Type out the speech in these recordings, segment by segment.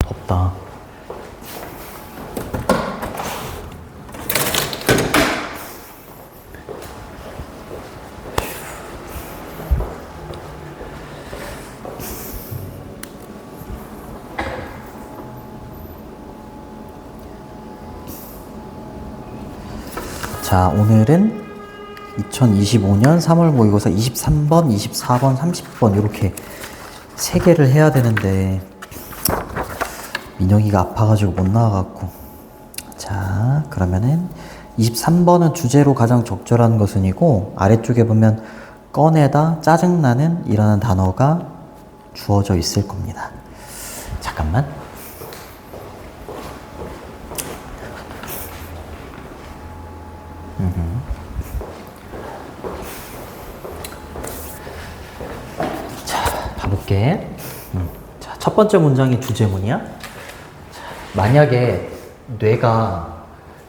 덥다. 자, 오늘은 2025년 3월 모의고사 23번, 24번, 30번 이렇게 3개를 해야 되는데 민영이가 아파가지고 못 나와갖고. 자, 그러면은 23번은 주제로 가장 적절한 것은이고, 아래쪽에 보면 꺼내다, 짜증나는 이라는 단어가 주어져 있을 겁니다. 잠깐만. 자, 봐볼게. 자, 첫 번째 문장이 주제문이야. 자, 만약에 뇌가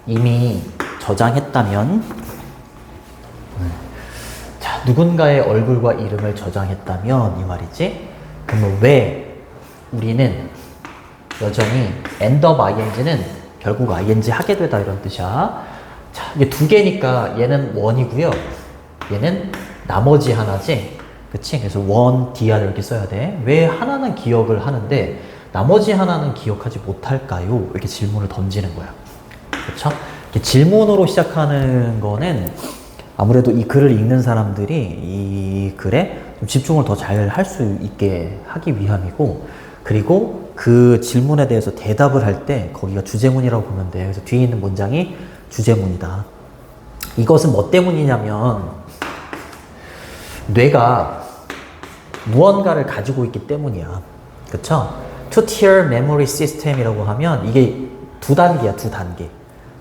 이미 저장했다면, 자, 누군가의 얼굴과 이름을 저장했다면 이 말이지. 그러면 왜 우리는 여전히 end of ing는 결국 ing 하게 되다 이런 뜻이야. 자, 이게 두 개니까 얘는 원이고요. 얘는 나머지 하나지. 그치? 그래서 원, dr 이렇게 써야 돼. 왜 하나는 기억을 하는데 나머지 하나는 기억하지 못할까요? 이렇게 질문을 던지는 거야. 그쵸? 이렇게 질문으로 시작하는 거는 아무래도 이 글을 읽는 사람들이 이 글에 좀 집중을 더 잘 할 수 있게 하기 위함이고, 그리고 그 질문에 대해서 대답을 할 때 거기가 주제문이라고 보면 돼. 그래서 뒤에 있는 문장이 주제문이다. 이것은 뭐 때문이냐면 뇌가 무언가를 가지고 있기 때문이야. 그쵸? Two-tier memory system이라고 하면 이게 두 단계야, 두 단계.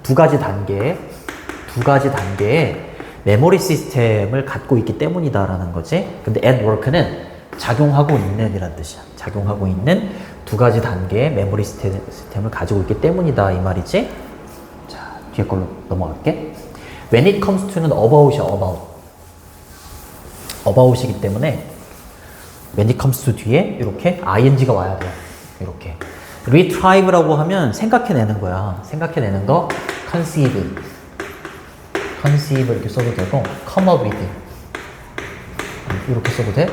두 가지 단계의 메모리 시스템을 갖고 있기 때문이다라는 거지. 근데 at work는 작용하고 있는 이란 뜻이야. 작용하고 있는 두 가지 단계의 메모리 시스템을 가지고 있기 때문이다 이 말이지. 자, 뒤에 걸로 넘어갈게. When it comes to는 about이야, about이기 때문에 when it comes to 뒤에 이렇게 ing가 와야 돼. 이렇게. retrieve라고 하면 생각해내는 거야. 생각해내는 거 conceive 이렇게 써도 되고 come up with 이렇게 써도 돼.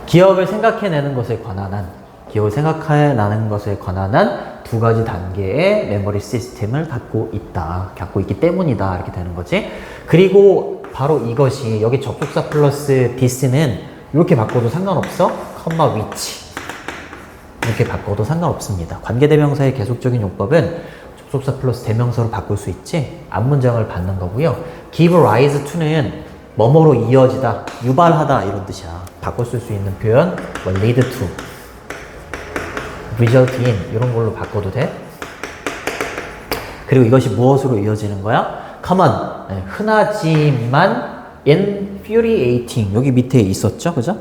기억을 생각해내는 것에 관한 한 두 가지 단계의 메모리 시스템을 갖고 있기 때문이다 이렇게 되는 거지. 그리고 바로 이것이 여기 접속사 플러스 this는 이렇게 바꿔도 상관없어. comma which 이렇게 바꿔도 상관없습니다. 관계대명사의 계속적인 용법은 접속사 플러스 대명사로 바꿀 수 있지. 앞문장을 받는 거고요. give rise to는 뭐뭐로 이어지다, 유발하다 이런 뜻이야. 바꿔 쓸 수 있는 표현 뭐 lead to, result in 이런 걸로 바꿔도 돼. 그리고 이것이 무엇으로 이어지는 거야? common, 흔하지만 infuriating 여기 밑에 있었죠, 그죠?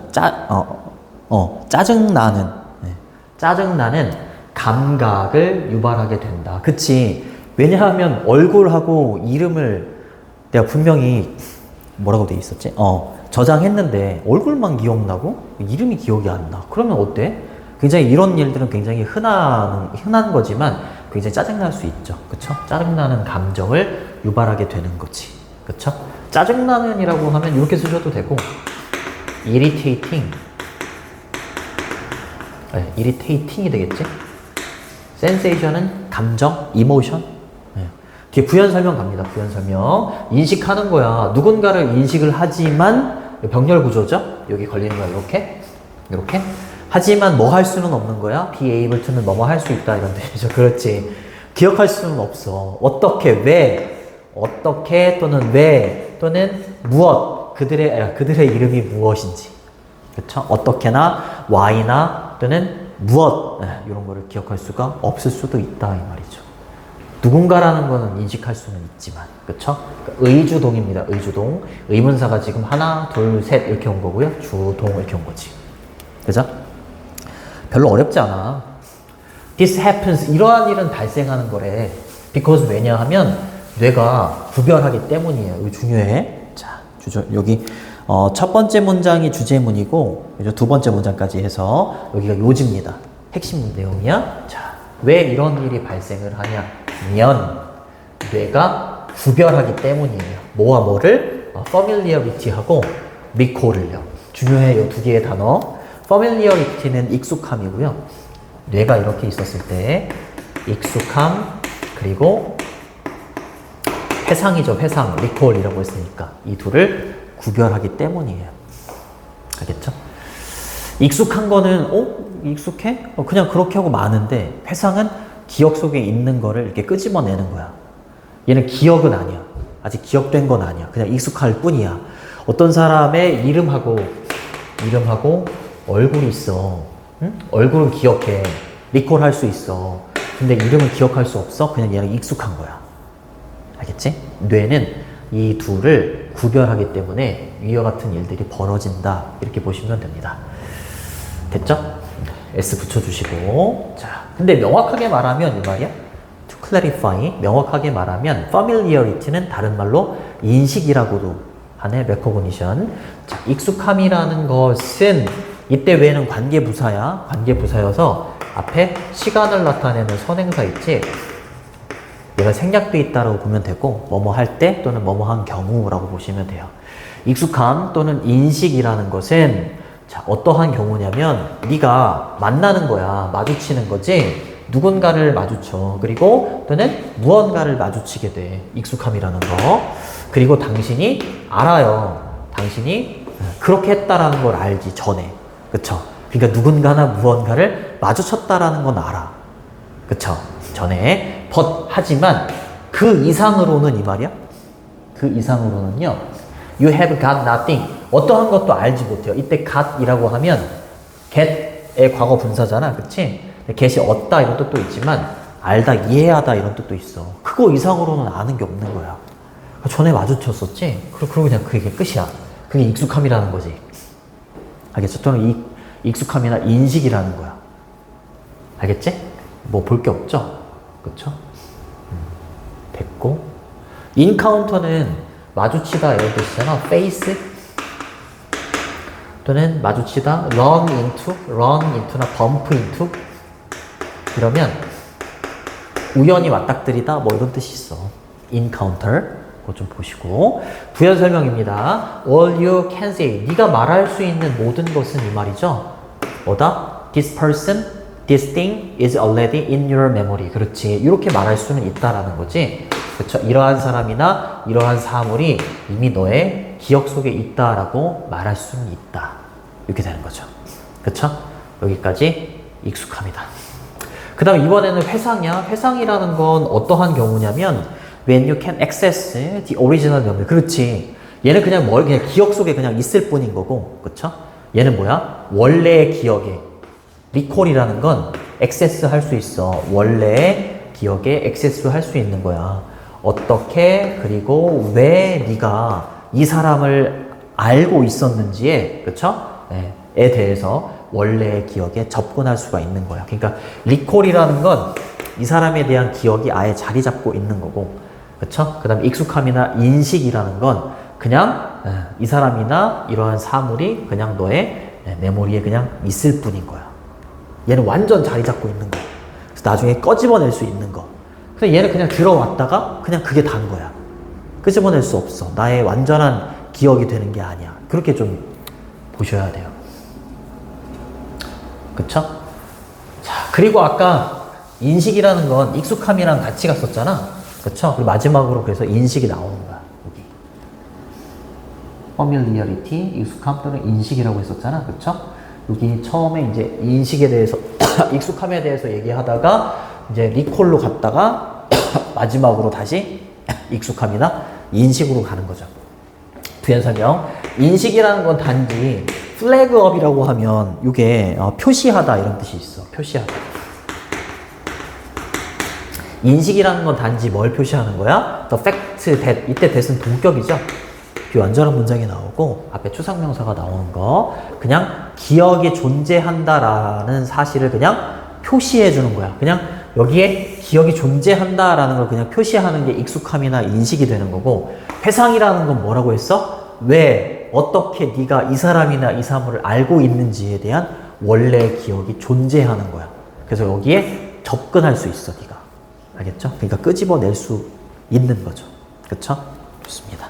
짜증나는 감각을 유발하게 된다. 그치? 왜냐하면 얼굴하고 이름을 내가 분명히 뭐라고 돼 있었지? 저장했는데 얼굴만 기억나고 이름이 기억이 안 나. 그러면 어때? 굉장히 이런 일들은 굉장히 흔한 거지만 굉장히 짜증날 수 있죠. 그쵸? 짜증나는 감정을 유발하게 되는 거지. 그쵸? 짜증나는이라고 하면 이렇게 쓰셔도 되고 irritating이 되겠지? sensation은 감정, emotion. 뒤에 부연 설명 갑니다. 부연 설명. 인식하는 거야. 누군가를 인식을 하지만 병렬 구조죠? 여기 걸리는 거야. 이렇게. 하지만 뭐 할 수는 없는 거야. be able to는 뭐뭐 할 수 있다 이런 뜻이죠. 그렇지. 기억할 수는 없어. 어떻게, 왜, 또는 왜, 또는 무엇, 그들의 이름이 무엇인지. 그쵸? 어떻게나, why나, 또는 무엇, 이런 거를 기억할 수가 없을 수도 있다 이 말이죠. 누군가라는 거는 인식할 수는 있지만, 그쵸? 의주동입니다. 의주동. 의문사가 지금 하나, 둘, 셋 이렇게 온 거고요. 주동 이렇게 온 거지. 그죠? 별로 어렵지 않아. This happens. 이러한 일은 발생하는 거래. Because 왜냐하면 뇌가 구별하기 때문이에요. 이거 중요해. 자, 여기 첫 번째 문장이 주제문이고 두 번째 문장까지 해서 여기가 요지입니다. 핵심 내용이야. 자, 왜 이런 일이 발생을 하냐면 뇌가 구별하기 때문이에요. 뭐와 뭐를? familiarity하고 recall을요. 중요해요. 두 개의 단어. familiarity는 익숙함이고요. 뇌가 이렇게 있었을 때 익숙함 그리고 회상이죠. 회상, recall이라고 했으니까 이 둘을 구별하기 때문이에요. 알겠죠? 익숙한 거는 익숙해? 그냥 그렇게 하고 마는데 회상은 기억 속에 있는 거를 이렇게 끄집어내는 거야. 얘는 기억은 아니야. 아직 기억된 건 아니야. 그냥 익숙할 뿐이야. 어떤 사람의 이름하고 얼굴이 있어. 응? 얼굴은 기억해. 리콜할 수 있어. 근데 이름은 기억할 수 없어. 그냥 얘랑 익숙한 거야. 알겠지? 뇌는 이 둘을 구별하기 때문에 위와 같은 일들이 벌어진다. 이렇게 보시면 됩니다. 됐죠? S 붙여주시고. 자, 근데 명확하게 말하면 이 말이야. To clarify, 명확하게 말하면 familiarity는 다른 말로 인식이라고도 하네. recognition. 자, 익숙함이라는 것은 이때 외에는 관계부사야. 관계부사여서 앞에 시간을 나타내는 선행사 있지. 얘가 생략돼 있다라고 보면 되고 뭐뭐 할 때 또는 뭐뭐 한 경우라고 보시면 돼요. 익숙함 또는 인식이라는 것은 자, 어떠한 경우냐면 네가 만나는 거야. 마주치는 거지. 누군가를 마주쳐. 그리고 또는 무언가를 마주치게 돼. 익숙함이라는 거. 그리고 당신이 알아요. 당신이 그렇게 했다라는 걸 알지. 전에. 그쵸? 그러니까 누군가나 무언가를 마주쳤다라는 건 알아. 그쵸? 전에. 하지만 그 이상으로는 이 말이야. 그 이상으로는요. You have got nothing. 어떠한 것도 알지 못해요. 이때 got이라고 하면 get의 과거 분사잖아. 그치? get이 얻다 이런 뜻도 있지만 알다, 이해하다 이런 뜻도 있어. 그거 이상으로는 아는 게 없는 거야. 전에 마주쳤었지? 그리고 그냥 그게 끝이야. 그게 익숙함이라는 거지. 알겠죠? 또는 이 익숙함이나 인식이라는 거야. 알겠지? 뭐 볼 게 없죠? 그쵸? 됐고. 인카운터는 마주치다 이런 뜻이잖아. face 또는 마주치다 run into나 bump into 이러면 우연히 맞닥뜨리다 뭐 이런 뜻이 있어. encounter 그거 좀 보시고. 부연 설명입니다. All you can say 네가 말할 수 있는 모든 것은 이 말이죠. 뭐다? This person, this thing is already in your memory. 그렇지. 이렇게 말할 수는 있다라는 거지. 그렇죠? 이러한 사람이나 이러한 사물이 이미 너의 기억 속에 있다라고 말할 수는 있다. 이렇게 되는 거죠. 그렇죠? 여기까지 익숙함이다. 그 다음 이번에는 회상이야. 회상이라는 건 어떠한 경우냐면 when you can access the original memory. 그렇지. 얘는 그냥 그냥 기억 속에 그냥 있을 뿐인 거고. 그렇죠? 얘는 뭐야? 원래의 기억에. recall이라는 건 액세스 할 수 있어. 원래의 기억에 액세스 할 수 있는 거야. 어떻게 그리고 왜 네가 이 사람을 알고 있었는지에 그쵸? 네, 에 대해서 원래의 기억에 접근할 수가 있는 거야. 그러니까 리콜이라는 건 이 사람에 대한 기억이 아예 자리 잡고 있는 거고 그쵸? 그 다음에 익숙함이나 인식이라는 건 그냥 이 사람이나 이러한 사물이 그냥 너의 메모리에 그냥 있을 뿐인 거야. 얘는 완전 자리 잡고 있는 거야. 그래서 나중에 꺼집어낼 수 있는 거. 근데 얘는 그냥 들어왔다가 그냥 그게 단 거야. 끄집어낼 수 없어. 나의 완전한 기억이 되는 게 아니야. 그렇게 좀 보셔야 돼요. 그쵸? 자, 그리고 아까 인식이라는 건 익숙함이랑 같이 갔었잖아. 그쵸? 그리고 마지막으로 그래서 인식이 나오는 거야. 여기. familiarity, 익숙함 또는 인식이라고 했었잖아. 그쵸? 여기 처음에 이제 인식에 대해서, 익숙함에 대해서 얘기하다가 이제 리콜로 갔다가 마지막으로 다시 익숙함이나 인식으로 가는 거죠. 부연 설명. 인식이라는 건 단지 플래그업이라고 하면 이게 표시하다 이런 뜻이 있어. 표시하다. 인식이라는 건 단지 뭘 표시하는 거야? The fact that. 이때 that은 동격이죠. 비완전한 문장이 나오고 앞에 추상명사가 나오는 거. 그냥 기억이 존재한다라는 사실을 그냥 표시해 주는 거야. 그냥 여기에 기억이 존재한다라는 걸 그냥 표시하는 게 익숙함이나 인식이 되는 거고, 회상이라는 건 뭐라고 했어? 왜, 어떻게 네가 이 사람이나 이 사물을 알고 있는지에 대한 원래의 기억이 존재하는 거야. 그래서 여기에 접근할 수 있어, 네가. 알겠죠? 그러니까 끄집어낼 수 있는 거죠. 그쵸? 좋습니다.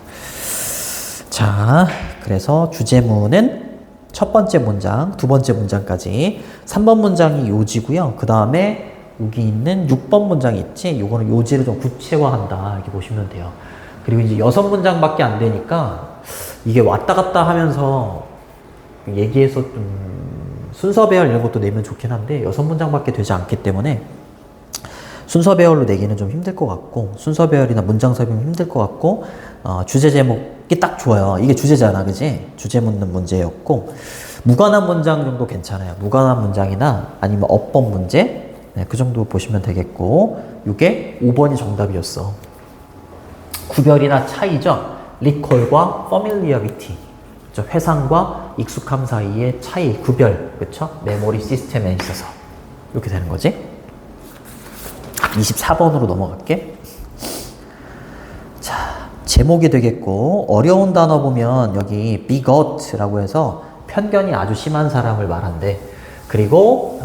자, 그래서 주제문은 첫 번째 문장, 두 번째 문장까지 3번 문장이 요지고요. 그 다음에 여기 있는 6번 문장이 있지? 요거는 요지를 좀 구체화한다. 이렇게 보시면 돼요. 그리고 이제 6문장밖에 안 되니까 이게 왔다 갔다 하면서 얘기해서 좀 순서 배열 이런 것도 내면 좋긴 한데 6문장밖에 되지 않기 때문에 순서 배열로 내기는 좀 힘들 것 같고 순서 배열이나 문장 설명 힘들 것 같고 주제 제목이 딱 좋아요. 이게 주제잖아, 그지? 주제 묻는 문제였고 무관한 문장 정도 괜찮아요. 무관한 문장이나 아니면 어법 문제 네, 그 정도 보시면 되겠고 이게 5번이 정답이었어. 구별이나 차이죠. 리콜과 familiarity. 그렇죠? 회상과 익숙함 사이의 차이, 구별. 그렇죠? 메모리 시스템에 있어서 이렇게 되는 거지. 24번으로 넘어갈게. 자, 제목이 되겠고 어려운 단어 보면 여기 bigot라고 해서 편견이 아주 심한 사람을 말한대. 그리고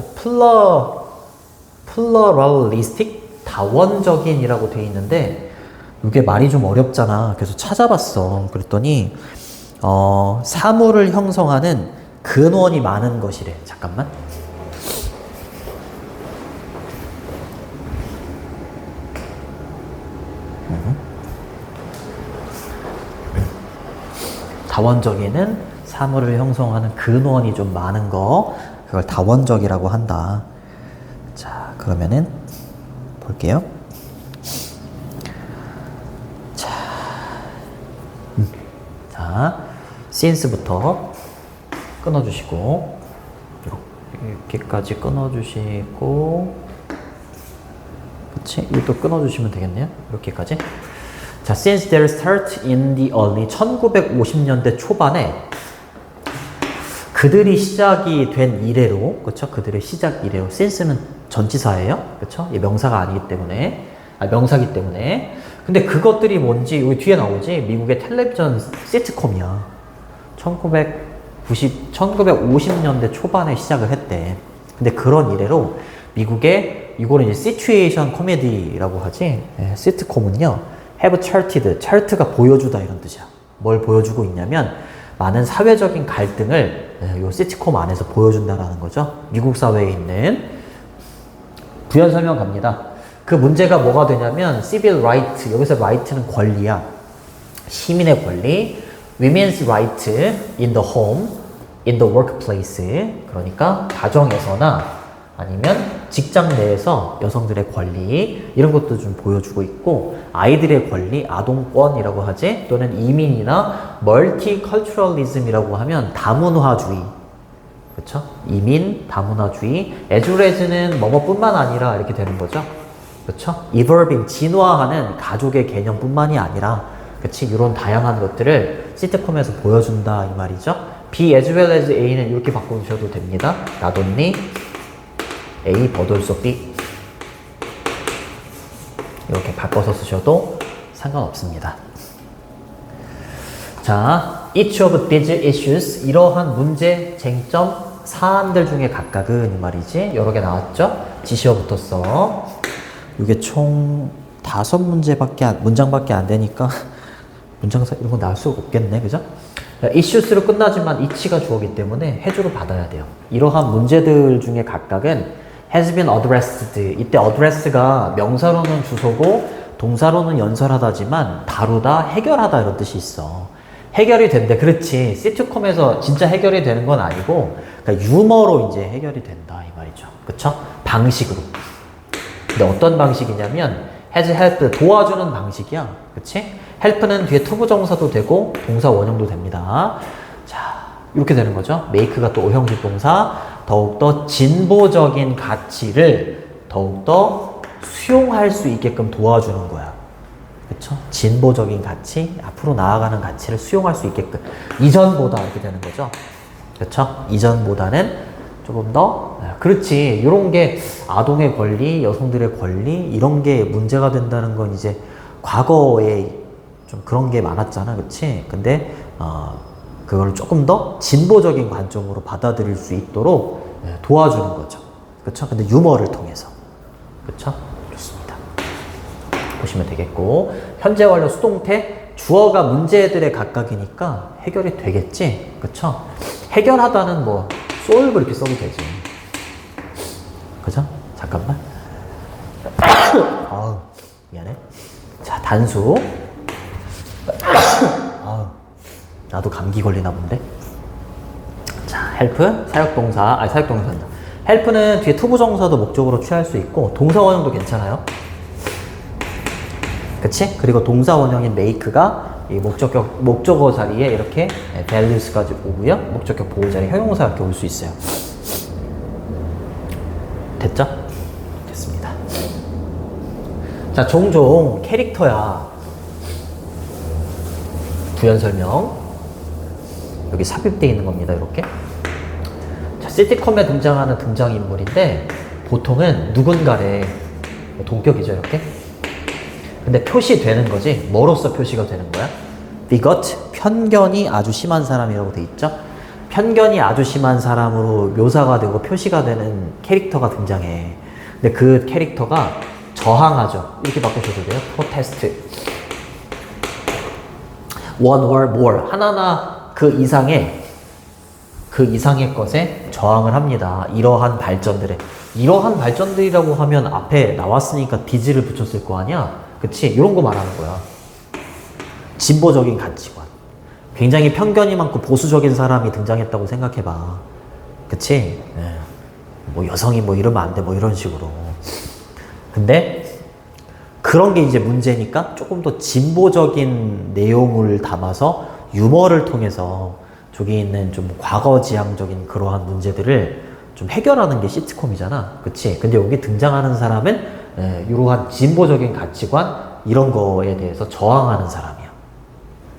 pluralistic, 다원적인이라고 돼 있는데 이게 말이 좀 어렵잖아. 그래서 찾아봤어. 그랬더니 사물을 형성하는 근원이 많은 것이래. 잠깐만. 다원적인은 사물을 형성하는 근원이 좀 많은 거, 그걸 다원적이라고 한다. 자, 그러면은 볼게요. 자, since부터 끊어주시고 이렇게까지 끊어주시고 그치? 이것도 끊어주시면 되겠네요. 이렇게까지. 자, since their start in the early 1950년대 초반에 그들이 시작이 된 이래로, 그렇죠? 그들의 시작 이래로. since는 전치사예요, 그렇죠? 명사가 아니기 때문에, 명사기 때문에. 근데 그것들이 뭔지 여기 뒤에 나오지. 미국의 텔레비전 시트콤이야. 1950년대 초반에 시작을 했대. 근데 그런 이래로 미국의 이거는 이제 시츄에이션 코미디라고 하지. 네, 시트콤은요. have charted, chart가 보여주다 이런 뜻이야. 뭘 보여주고 있냐면 많은 사회적인 갈등을 요 시트콤 안에서 보여준다라는 거죠. 미국 사회에 있는 부연 설명 갑니다. 그 문제가 뭐가 되냐면 civil right, 여기서 right는 권리야. 시민의 권리, women's right in the home, in the workplace. 그러니까 가정에서나 아니면 직장 내에서 여성들의 권리 이런 것도 좀 보여주고 있고 아이들의 권리, 아동권이라고 하지 또는 이민이나 멀티컬처럴리즘이라고 하면 다문화주의 그렇죠? 이민, 다문화주의 에듀레즈는 뭐뭐뿐만 아니라 이렇게 되는 거죠 그렇죠? evolving, 진화하는 가족의 개념뿐만이 아니라 그렇지? 이런 다양한 것들을 시트콤에서 보여준다 이 말이죠 B as well as A는 이렇게 바꿔주셔도 됩니다 not only A but also B 이렇게 바꿔서 쓰셔도 상관없습니다. 자, each of these issues 이러한 문제, 쟁점, 사안들 중에 각각은 이 말이지 여러 개 나왔죠? 지시어 붙었어. 이게 총 5문장밖에 안 되니까 문장사 이런 거 나올 수가 없겠네, 그죠? issues로 끝나지만 each가 주어기 때문에 해주로 받아야 돼요. 이러한 문제들 중에 각각은 has been addressed. 이때 address가 명사로는 주소고 동사로는 연설하다지만 다루다, 해결하다 이런 뜻이 있어. 해결이 된대. 그렇지. 시트콤에서 진짜 해결이 되는 건 아니고 그러니까 유머로 이제 해결이 된다 이 말이죠. 그쵸? 방식으로. 근데 어떤 방식이냐면 has helped, 도와주는 방식이야. 그치? help는 뒤에 투부정사도 되고 동사 원형도 됩니다. 자, 이렇게 되는 거죠. make가 또 오형식 동사. 더욱더 진보적인 가치를 더욱더 수용할 수 있게끔 도와주는 거야. 그쵸? 진보적인 가치, 앞으로 나아가는 가치를 수용할 수 있게끔. 이전보다 이렇게 되는 거죠. 그쵸? 이전보다는 조금 더, 그렇지. 이런 게 아동의 권리, 여성들의 권리, 이런 게 문제가 된다는 건 이제 과거에 좀 그런 게 많았잖아. 그치? 근데, 그걸 조금 더 진보적인 관점으로 받아들일 수 있도록 도와주는 거죠. 그쵸? 근데 유머를 통해서. 그쵸? 좋습니다. 보시면 되겠고, 현재 완료 수동태, 주어가 문제들의 각각이니까 해결이 되겠지? 그쵸? 해결하다는 뭐, solve 이렇게 써도 되지. 그죠? 잠깐만. 아우, 미안해. 자, 단수. 아우, 나도 감기 걸리나 본데? 자, help, 사역동사, 사역동사입니다. help는 뒤에 투부정사도 목적으로 취할 수 있고, 동사 원형도 괜찮아요. 그치? 그리고 동사 원형인 make가 이 목적어 자리에 이렇게 values까지 오고요. 목적격 보호 자리에 형용사 이렇게 올 수 있어요. 됐죠? 됐습니다. 자, 종종 캐릭터야. 부연 설명. 여기 삽입되어 있는 겁니다. 이렇게. 자, 시티콤에 등장하는 등장인물인데 보통은 누군가의 동격이죠. 이렇게. 근데 표시되는 거지. 뭐로써 표시가 되는 거야? bigot, 편견이 아주 심한 사람이라고 돼 있죠. 편견이 아주 심한 사람으로 묘사가 되고 표시가 되는 캐릭터가 등장해. 근데 그 캐릭터가 저항하죠. 이렇게 바꾸셔도 돼요. protest. one or more. 하나나 그 이상의 것에 저항을 합니다. 이러한 발전들에. 이러한 발전들이라고 하면 앞에 나왔으니까 디즈를 붙였을 거 아니야? 그치? 이런 거 말하는 거야. 진보적인 가치관. 굉장히 편견이 많고 보수적인 사람이 등장했다고 생각해봐. 그치? 네. 뭐 여성이 뭐 이러면 안 돼. 뭐 이런 식으로. 근데 그런 게 이제 문제니까 조금 더 진보적인 내용을 담아서 유머를 통해서 저기 있는 좀 과거지향적인 그러한 문제들을 좀 해결하는 게 시트콤이잖아. 그치? 근데 여기 등장하는 사람은 이러한 진보적인 가치관 이런 거에 대해서 저항하는 사람이야.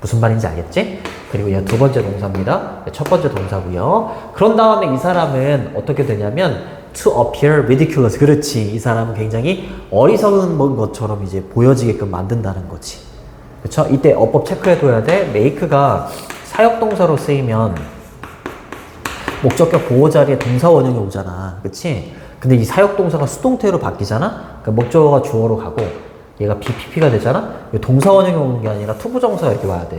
무슨 말인지 알겠지? 그리고 얘 두 번째 동사입니다. 첫 번째 동사고요. 그런 다음에 이 사람은 어떻게 되냐면 to appear ridiculous. 그렇지. 이 사람은 굉장히 어리석은 것처럼 이제 보여지게끔 만든다는 거지. 그쵸? 이때 어법 체크해둬야 돼. make가 사역동사로 쓰이면 목적격 보호 자리에 동사 원형이 오잖아. 그치? 근데 이 사역동사가 수동태로 바뀌잖아? 그러니까 목적어가 주어로 가고 얘가 BPP가 되잖아? 동사 원형이 오는 게 아니라 투부정사가 이렇게 와야 돼.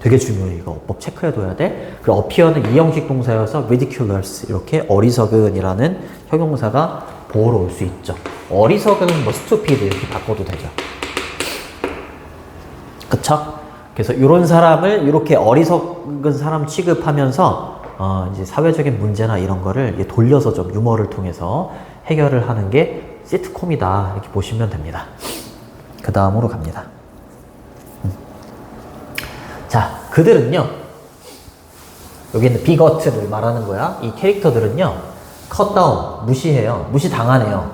되게 중요해. 이거 어법 체크해둬야 돼. 그리고 appear는 이형식 동사여서 ridiculous 이렇게 어리석은이라는 형용사가 보호로 올 수 있죠. 어리석은 뭐 stupid 이렇게 바꿔도 되죠. 그쵸? 그래서 이런 사람을 이렇게 어리석은 사람 취급하면서 이제 사회적인 문제나 이런 거를 돌려서 좀 유머를 통해서 해결을 하는 게 시트콤이다. 이렇게 보시면 됩니다. 그 다음으로 갑니다. 자, 그들은요. 여기 있는 bigot를 말하는 거야. 이 캐릭터들은요. cut down, 무시해요. 무시당하네요.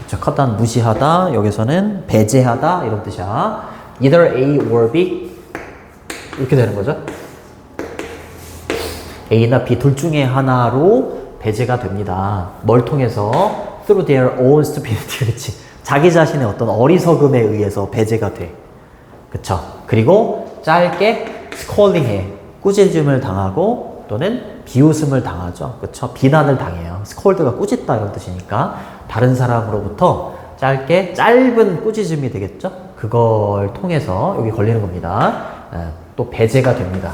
그렇죠? cut down, 무시하다. 여기서는 배제하다. 이런 뜻이야. either A or B 이렇게 되는 거죠. A나 B 둘 중에 하나로 배제가 됩니다. 뭘 통해서? through their own stupidity. 그렇지. 자기 자신의 어떤 어리석음에 의해서 배제가 돼. 그쵸? 그리고 짧게 scolding해. 꾸짖음을 당하고 또는 비웃음을 당하죠. 그쵸? 비난을 당해요. scold가 꾸짖다 이런 뜻이니까 다른 사람으로부터 짧은 꾸짖음이 되겠죠? 그걸 통해서 여기 걸리는 겁니다. 또 배제가 됩니다.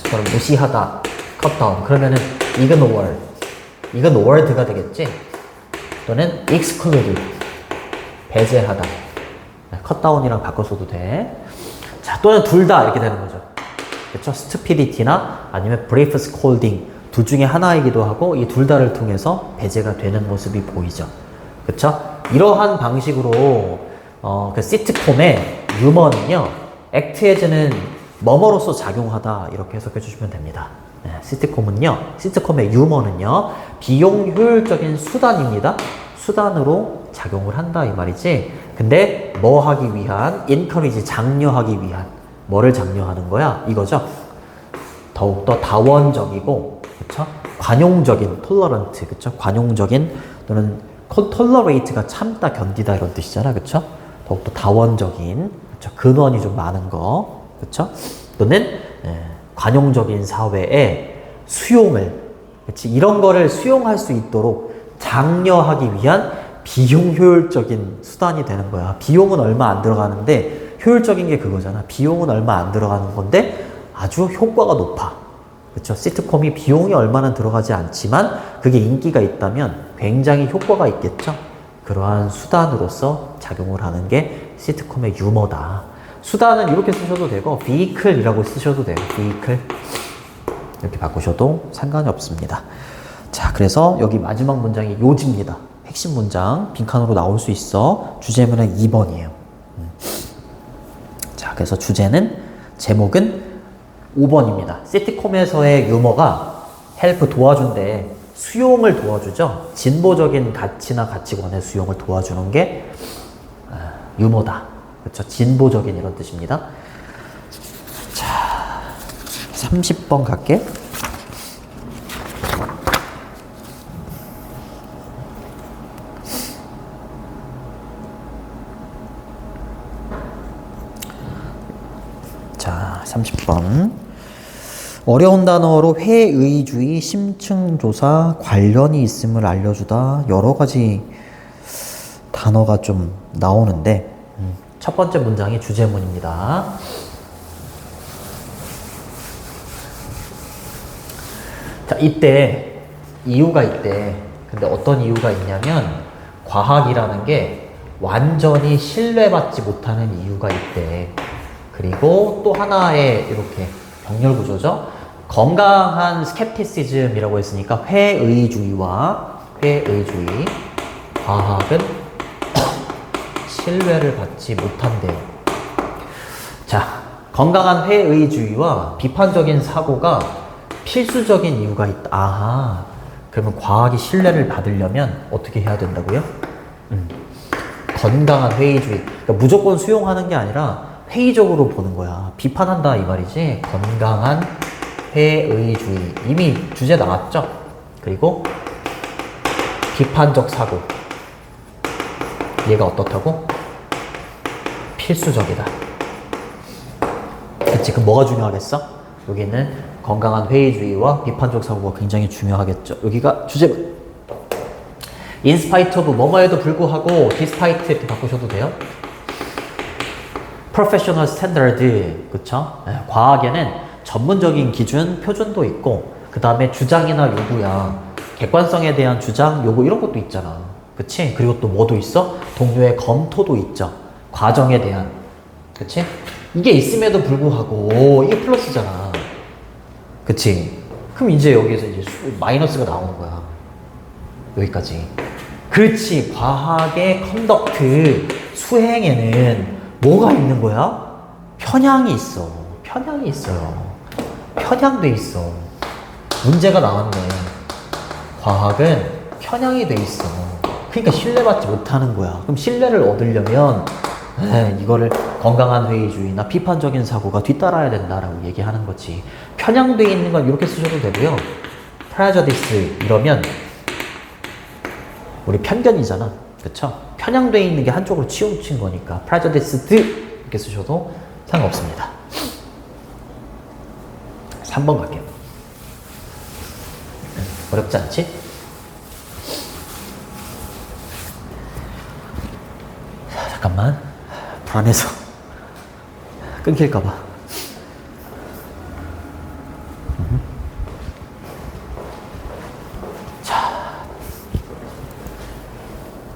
그럼 무시하다, cut down. 그러면은 ignore가 되겠지? 또는 exclude, 배제하다. cut down이랑 바꿔서도 돼. 자, 또는 둘 다 이렇게 되는 거죠. 그렇죠? stupidity나 아니면 brief scolding 둘 중에 하나이기도 하고 이 둘 다를 통해서 배제가 되는 모습이 보이죠. 그렇죠? 이러한 방식으로 그 시트콤의 유머는요, act as는 뭐뭐로서 작용하다 이렇게 해석해 주시면 됩니다. 네, 시트콤의 유머는요, 비용 효율적인 수단입니다. 수단으로 작용을 한다 이 말이지. 근데 뭐 하기 위한? encourage, 장려하기 위한. 뭐를 장려하는 거야? 이거죠. 더욱더 다원적이고, 그쵸? 관용적인, tolerant, 그쵸? 관용적인 또는 tolerate가 참다, 견디다 이런 뜻이잖아, 그쵸? 더욱더 다원적인, 그쵸? 근원이 좀 많은 거, 그쵸? 또는 관용적인 사회에 수용을 그치? 이런 거를 수용할 수 있도록 장려하기 위한 비용 효율적인 수단이 되는 거야. 비용은 얼마 안 들어가는데 효율적인 게 그거잖아. 비용은 얼마 안 들어가는 건데 아주 효과가 높아. 그쵸? 시트콤이 비용이 얼마나 들어가지 않지만 그게 인기가 있다면 굉장히 효과가 있겠죠? 그러한 수단으로서 작용을 하는 게 시트콤의 유머다. 수단은 이렇게 쓰셔도 되고 vehicle이라고 쓰셔도 돼요. vehicle 이렇게 바꾸셔도 상관이 없습니다. 자, 그래서 여기 마지막 문장이 요지입니다. 핵심 문장 빈칸으로 나올 수 있어. 주제문은 2번이에요. 자, 그래서 주제는 제목은 5번입니다. 시트콤에서의 유머가 헬프 도와준대. 수용을 도와주죠. 진보적인 가치나 가치관의 수용을 도와주는 게 유머다. 그렇죠? 진보적인 이런 뜻입니다. 자, 30번 갈게. 자, 30번. 어려운 단어로 회의주의, 심층조사, 관련이 있음을 알려주다. 여러 가지 단어가 좀 나오는데 첫 번째 문장이 주제문입니다. 자, 이때 이유가 있대. 근데 어떤 이유가 있냐면 과학이라는 게 완전히 신뢰받지 못하는 이유가 있대. 그리고 또 하나의 이렇게 병렬 구조죠. 건강한 스캡티시즘이라고 했으니까 회의주의와 회의주의. 과학은 신뢰를 받지 못한대요. 자, 건강한 회의주의와 비판적인 사고가 필수적인 이유가 있다. 아하. 그러면 과학이 신뢰를 받으려면 어떻게 해야 된다고요? 건강한 회의주의. 그러니까 무조건 수용하는 게 아니라 회의적으로 보는 거야. 비판한다 이 말이지. 건강한 회의주의. 이미 주제 나왔죠? 그리고 비판적 사고. 얘가 어떻다고? 필수적이다. 그치? 그럼 뭐가 중요하겠어? 여기는 건강한 회의주의와 비판적 사고가 굉장히 중요하겠죠. 여기가 주제문. In spite of 뭐뭐에도 불구하고 despite 이렇게 바꾸셔도 돼요. Professional standard, 그쵸? 네, 과학에는 전문적인 기준, 표준도 있고 그 다음에 주장이나 요구야. 객관성에 대한 주장, 요구 이런 것도 있잖아. 그치? 그리고 또 뭐도 있어? 동료의 검토도 있죠. 과정에 대한. 그치? 이게 있음에도 불구하고 이게 플러스잖아. 그치? 그럼 이제 여기서 이제 마이너스가 나오는 거야. 여기까지. 그렇지. 과학의 컨덕트, 수행에는 뭐가 있는 거야? 편향이 있어. 편향이 있어요. 편향돼 있어. 문제가 나왔네. 과학은 편향이 돼 있어. 그러니까 신뢰받지 못하는 거야. 그럼 신뢰를 얻으려면 이거를 건강한 회의주의나 비판적인 사고가 뒤따라야 된다라고 얘기하는 거지. 편향돼 있는 건 이렇게 쓰셔도 되고요. prejudice 이러면 우리 편견이잖아. 그쵸? 편향돼 있는 게 한쪽으로 치우친 거니까 prejudiced 이렇게 쓰셔도 상관없습니다. 3번 갈게요. 어렵지 않지? 자, 잠깐만. 불안해서 끊길까봐.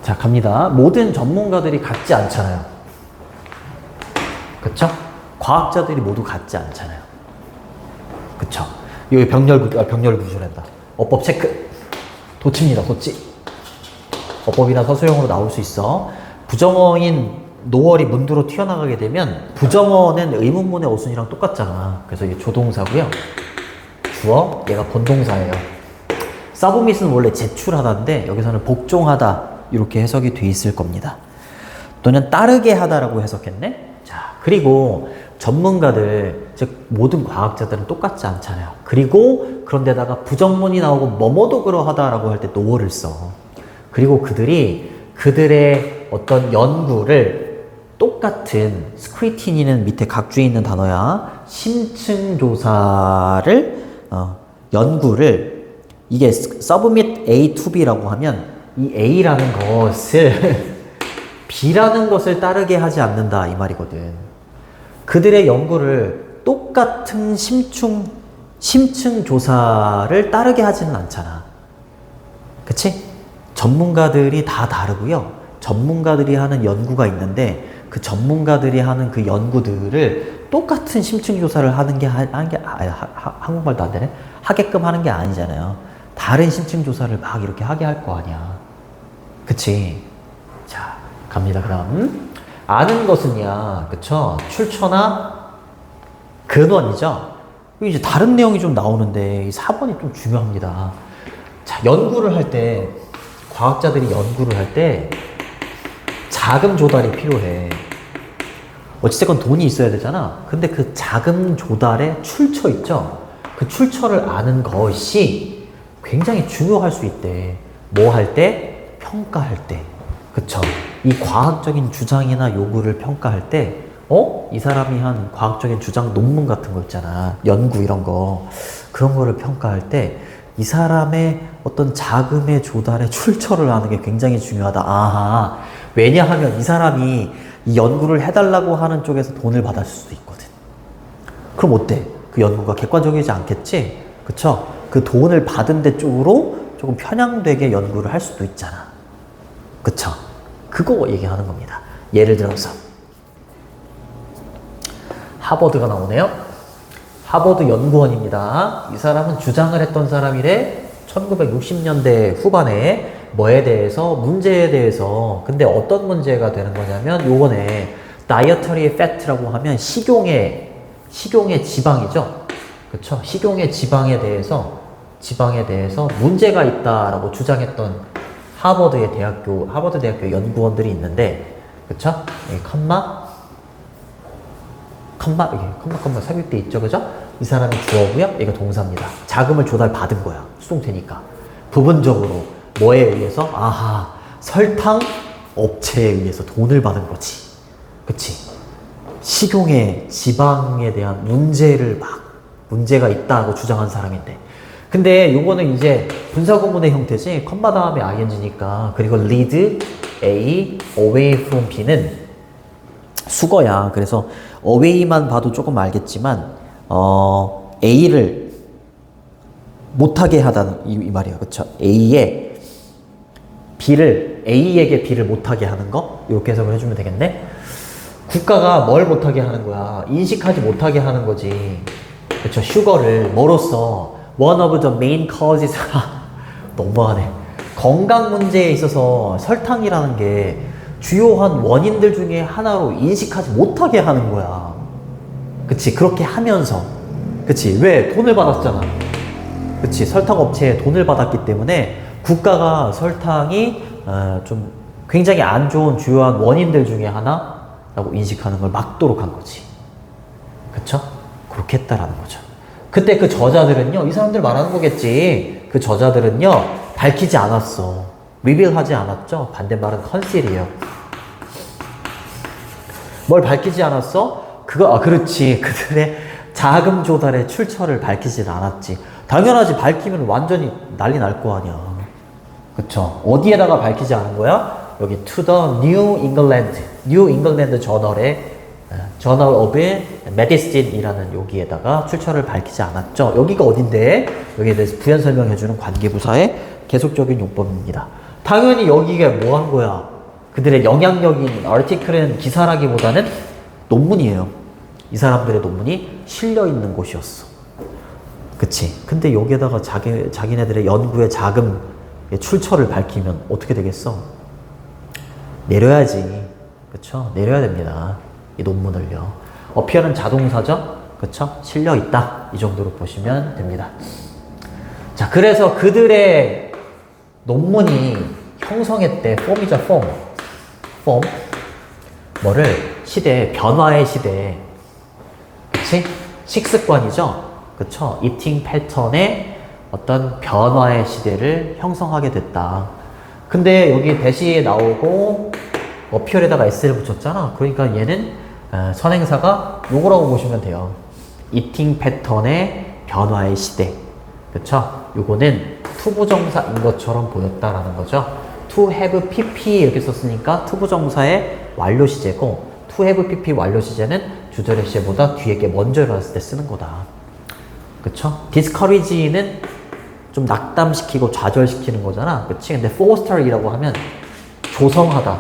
자, 갑니다. 모든 전문가들이 같지 않잖아요. 그쵸? 과학자들이 모두 같지 않잖아요. 그쵸? 여기 병렬 구조란다. 어법 체크. 도치입니다, 도치. 어법이나 서술형으로 나올 수 있어. 부정어인 노월이 문두로 튀어나가게 되면 부정어는 의문문의 어순이랑 똑같잖아. 그래서 이게 조동사고요. 주어, 얘가 본동사예요. 서브밋은 원래 제출하다인데 여기서는 복종하다 이렇게 해석이 돼 있을 겁니다. 또는 따르게 하다라고 해석했네. 자, 그리고 전문가들, 즉 모든 과학자들은 똑같지 않잖아요. 그리고 그런데다가 부정문이 나오고 뭐뭐도 그러하다라고 할 때 노어를 써. 그리고 그들의 어떤 연구를 똑같은 스크리티니는 밑에 각주에 있는 단어야. 심층 조사를 연구를 이게 submit A to B라고 하면 이 A라는 것을 B라는 것을 따르게 하지 않는다 이 말이거든. 그들의 연구를 똑같은 심층 조사를 따르게 하지는 않잖아. 그치? 전문가들이 다 다르고요. 전문가들이 하는 연구가 있는데 그 전문가들이 하는 그 연구들을 똑같은 심층 조사를 하는 게 한국말도 안 되네? 하게끔 하는 게 아니잖아요. 다른 심층 조사를 막 이렇게 하게 할 거 아니야. 그치? 자, 갑니다. 그다음 아는 것은야, 그쵸? 출처나 근원이죠. 이제 다른 내용이 좀 나오는데 이 4번이 좀 중요합니다. 자, 연구를 할 때, 과학자들이 연구를 할 때 자금 조달이 필요해. 어찌됐건 돈이 있어야 되잖아. 근데 그 자금 조달의 출처 있죠? 그 출처를 아는 것이 굉장히 중요할 수 있대. 뭐 할 때? 평가할 때. 그쵸? 이 과학적인 주장이나 요구를 평가할 때, 이 사람이 한 과학적인 주장 논문 같은 거 있잖아. 연구 이런 거. 그런 거를 평가할 때, 이 사람의 어떤 자금의 조달의 출처를 아는 게 굉장히 중요하다. 아하. 왜냐하면 이 사람이 이 연구를 해달라고 하는 쪽에서 돈을 받았을 수도 있거든. 그럼 어때? 그 연구가 객관적이지 않겠지? 그쵸? 그 돈을 받은 데 쪽으로 조금 편향되게 연구를 할 수도 있잖아. 그쵸? 그거 얘기하는 겁니다. 예를 들어서 하버드가 나오네요. 하버드 연구원입니다. 이 사람은 주장을 했던 사람이래. 1960년대 후반에 뭐에 대해서? 문제에 대해서. 근데 어떤 문제가 되는 거냐면 요번에 dietary fat라고 하면 식용의 지방이죠. 그쵸? 식용의 지방에 대해서 문제가 있다라고 주장했던 하버드 대학교 연구원들이 있는데, 그쵸? 여기 컴마 삽입돼 있죠, 그죠? 이 사람이 주어고요, 얘가 동사입니다. 자금을 조달받은 거야, 수동태니까. 부분적으로 뭐에 의해서? 아하, 설탕 업체에 의해서 돈을 받은 거지. 그치? 식용의 지방에 대한 문제가 있다고 주장한 사람인데. 근데 요거는 이제 분사구문의 형태지, 컴마 다음에 ing니까. 그리고 lead A away from B는 수거야. 그래서 away만 봐도 조금 알겠지만, A를 못하게 하다는 이 말이야. 그쵸? A에게 B를 못하게 하는 거? 이렇게 해석을 해주면 되겠네? 국가가 뭘 못하게 하는 거야? 인식하지 못하게 하는 거지. 그쵸? 슈거를 뭐로써? One of the main causes. 너무하네. 건강 문제에 있어서 설탕이라는 게 주요한 원인들 중에 하나로 인식하지 못하게 하는 거야. 그치? 그렇게 하면서. 그치? 왜? 돈을 받았잖아. 그치? 설탕 업체에 돈을 받았기 때문에 국가가 설탕이 좀 굉장히 안 좋은 주요한 원인들 중에 하나라고 인식하는 걸 막도록 한 거지. 그쵸? 그렇게 했다라는 거죠. 그때 그 저자들은요, 이 사람들 말하는 거겠지. 그 저자들은요, 밝히지 않았어. 리빌하지 않았죠? 반대말은 컨실이에요. 뭘 밝히지 않았어? 그렇지. 그들의 자금 조달의 출처를 밝히지 않았지. 당연하지. 밝히면 완전히 난리 날 거 아니야. 그쵸? 어디에다가 밝히지 않은 거야? 여기 to the New England 저널의 Journal of Medicine이라는 여기에다가 출처를 밝히지 않았죠. 여기가 어딘데? 여기에 대해서 부연 설명해주는 관계부사의 계속적인 용법입니다. 당연히 여기가 뭐 한 거야? 그들의 영향력 있는 아티클은 기사라기보다는 논문이에요. 이 사람들의 논문이 실려 있는 곳이었어. 그치? 근데 여기에다가 자기네들의 연구의 자금의 출처를 밝히면 어떻게 되겠어? 내려야지. 그쵸? 내려야 됩니다. 이 논문을요. 어피어는 자동사죠? 그쵸? 실려 있다. 이 정도로 보시면 됩니다. 자, 그래서 그들의 논문이 형성했대. 폼이죠, 폼. 뭐를? 변화의 시대. 그치? 식습관이죠? 그쵸? 이팅 패턴의 어떤 변화의 시대를 형성하게 됐다. 근데 여기 대시에 나오고 어피얼에다가 s를 붙였잖아. 그러니까 얘는 선행사가 요거라고 보시면 돼요. 이팅 패턴의 변화의 시대. 그쵸? 요거는 투부정사인 것처럼 보였다라는 거죠. to have pp 이렇게 썼으니까 투부정사의 완료 시제고 to have pp 완료 시제는 주절의 시제보다 뒤에 게 먼저 일어났을 때 쓰는 거다. 그쵸? discourage는 좀 낙담시키고 좌절시키는 거잖아. 그치? 근데 foster이라고 하면 조성하다.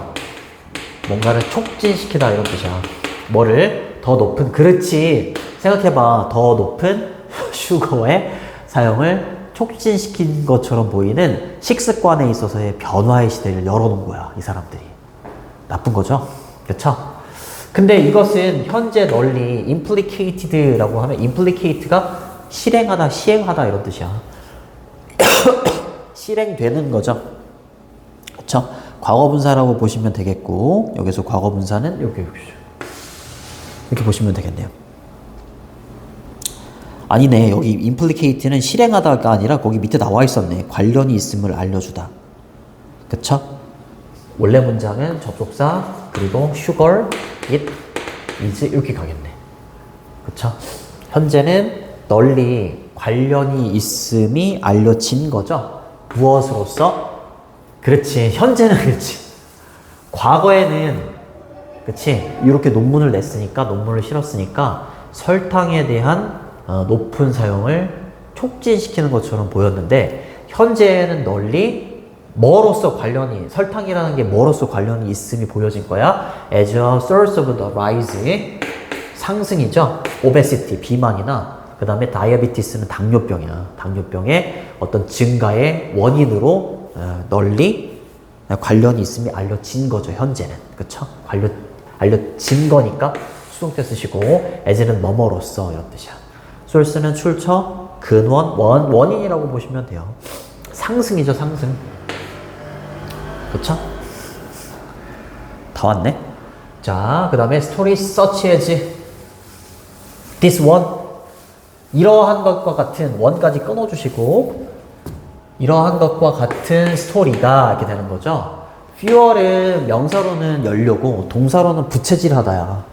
뭔가를 촉진시키다 이런 뜻이야. 뭐를 더 높은, 그렇지. 생각해봐. 더 높은 슈거의 사용을 촉진시킨 것처럼 보이는 식습관에 있어서의 변화의 시대를 열어놓은 거야. 이 사람들이. 나쁜 거죠? 그쵸? 근데 이것은 현재 널리 implicated라고 하면 implicate가 실행하다, 시행하다 이런 뜻이야. 실행되는 거죠. 그쵸? 과거분사라고 보시면 되겠고 여기서 과거분사는 이렇게 보시면 되겠네요. 아니네. 여기 implicate는 실행하다가 아니라 거기 밑에 나와 있었네. 관련이 있음을 알려주다. 그쵸? 원래 문장은 접속사 그리고 sugar, it, is 이렇게 가겠네. 그쵸? 현재는 널리 관련이 있음이 알려진 거죠. 무엇으로써? 그렇지. 현재는 그렇지. 과거에는 그렇지. 이렇게 논문을 냈으니까 논문을 실었으니까 설탕에 대한 높은 사용을 촉진시키는 것처럼 보였는데 현재는 널리 뭐로서 관련이 설탕이라는 게 뭐로서 관련이 있음이 보여진 거야. As a source of the rise 상승이죠. obesity 비만이나 그 다음에 다이아비티스는 당뇨병이야. 당뇨병의 어떤 증가의 원인으로 널리 관련이 있음이 알려진 거죠. 현재는. 그쵸? 알려진 거니까 수동태 쓰시고 as는 뭐뭐로써 이런 뜻이야. source는 출처, 근원, 원인이라고 보시면 돼요. 상승이죠. 상승. 그쵸? 다 왔네. 자, 그 다음에 story such as this one. 이러한 것과 같은 원까지 끊어주시고 이러한 것과 같은 스토리가 이렇게 되는 거죠. fuel은 명사로는 연료고 동사로는 부채질하다야.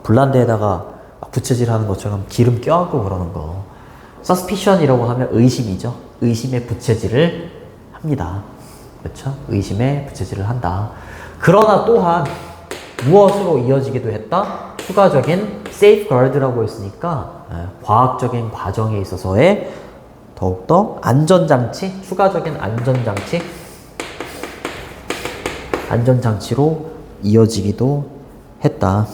블란드에다가 부채질하는 것처럼 기름 껴안고 그러는 거. suspicion이라고 하면 의심이죠. 의심의 부채질을 합니다. 그렇죠? 의심의 부채질을 한다. 그러나 또한 무엇으로 이어지기도 했다? 추가적인 safeguard라고 했으니까 과학적인 과정에 있어서의 더욱더 안전장치, 추가적인 안전장치로 이어지기도 했다.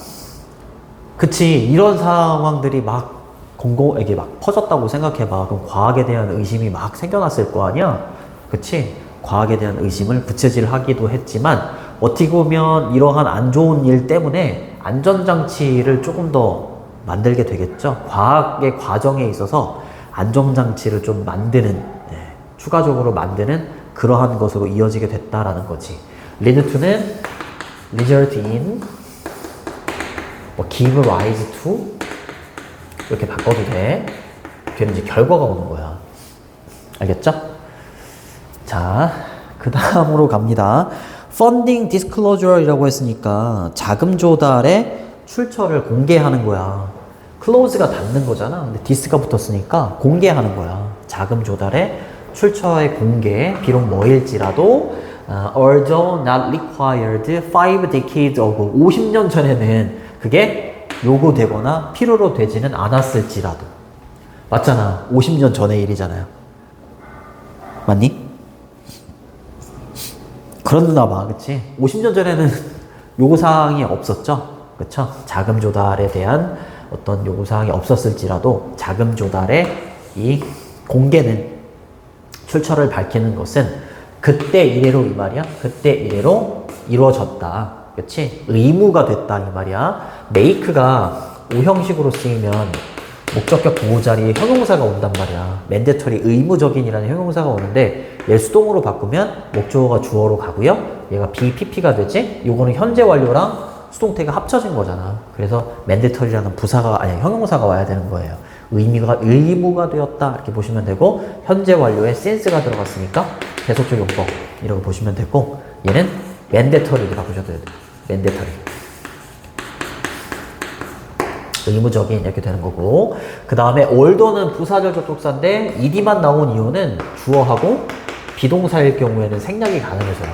그치. 이런 상황들이 막 공공에게 막 퍼졌다고 생각해봐. 그럼 과학에 대한 의심이 막 생겨났을 거 아니야? 그치. 과학에 대한 의심을 부채질하기도 했지만 어떻게 보면 이러한 안 좋은 일 때문에 안전장치를 조금 더 만들게 되겠죠. 과학의 과정에 있어서 안전장치를 좀 만드는, 추가적으로 만드는 그러한 것으로 이어지게 됐다라는 거지. lead to는 result in, give rise to 이렇게 바꿔도 돼. 걔는 이제 결과가 오는 거야. 알겠죠? 자, 그 다음으로 갑니다. funding disclosure이라고 했으니까 자금 조달의 출처를 공개하는 거야. close가 닫는 거잖아. 근데 dis가 붙었으니까 공개하는 거야. 자금 조달의 출처의 공개, 비록 뭐일지라도 although not required 5 decades ago 50년 전에는 그게 요구되거나 필요로 되지는 않았을지라도. 맞잖아. 50년 전의 일이잖아요. 맞니? 그런가 봐. 그치? 50년 전에는 요구사항이 없었죠? 그쵸? 자금 조달에 대한 어떤 요구사항이 없었을지라도 자금 조달의 이 공개는 출처를 밝히는 것은 그때 이래로 이 말이야. 그때 이래로 이루어졌다. 그치? 의무가 됐다 이 말이야. make가 오형식으로 쓰이면 목적격 보호 자리에 형용사가 온단 말이야. mandatory 의무적인이라는 형용사가 오는데 얘를 수동으로 바꾸면 목적어가 주어로 가고요. 얘가 BPP가 되지? 요거는 현재 완료랑 수동태가 합쳐진 거잖아. 그래서 mandatory라는 부사가 아니 형용사가 와야 되는 거예요. 의무가 되었다 이렇게 보시면 되고 현재 완료에 since가 들어갔으니까 계속적 용법 이라고 보시면 되고 얘는 mandatory라고 보셔도 돼요. mandatory. 의무적인 이렇게 되는 거고. 그 다음에 older는 부사절 접속사인데 ed만 나온 이유는 주어하고 비동사일 경우에는 생략이 가능해서요.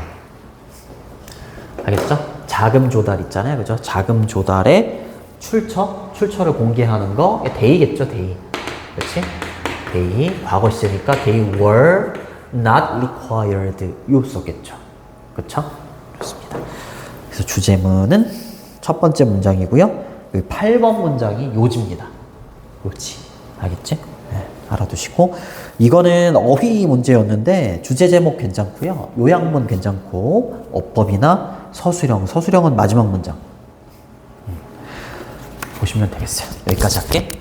알겠죠? 자금 조달 있잖아요. 그죠? 자금 조달에 출처를 공개하는 거. 대의겠죠, 대의. 그렇지? 대의. 과거 시제니까 they were not required. 요 썼겠죠. 그쵸? 좋습니다. 그래서 주제문은 첫 번째 문장이고요. 8번 문장이 요지입니다. 요지. 알겠지? 네, 알아두시고. 이거는 어휘 문제였는데 주제 제목 괜찮고요. 요약문 괜찮고 어법이나 서술형은 마지막 문장. 보시면 되겠어요. 여기까지 할게.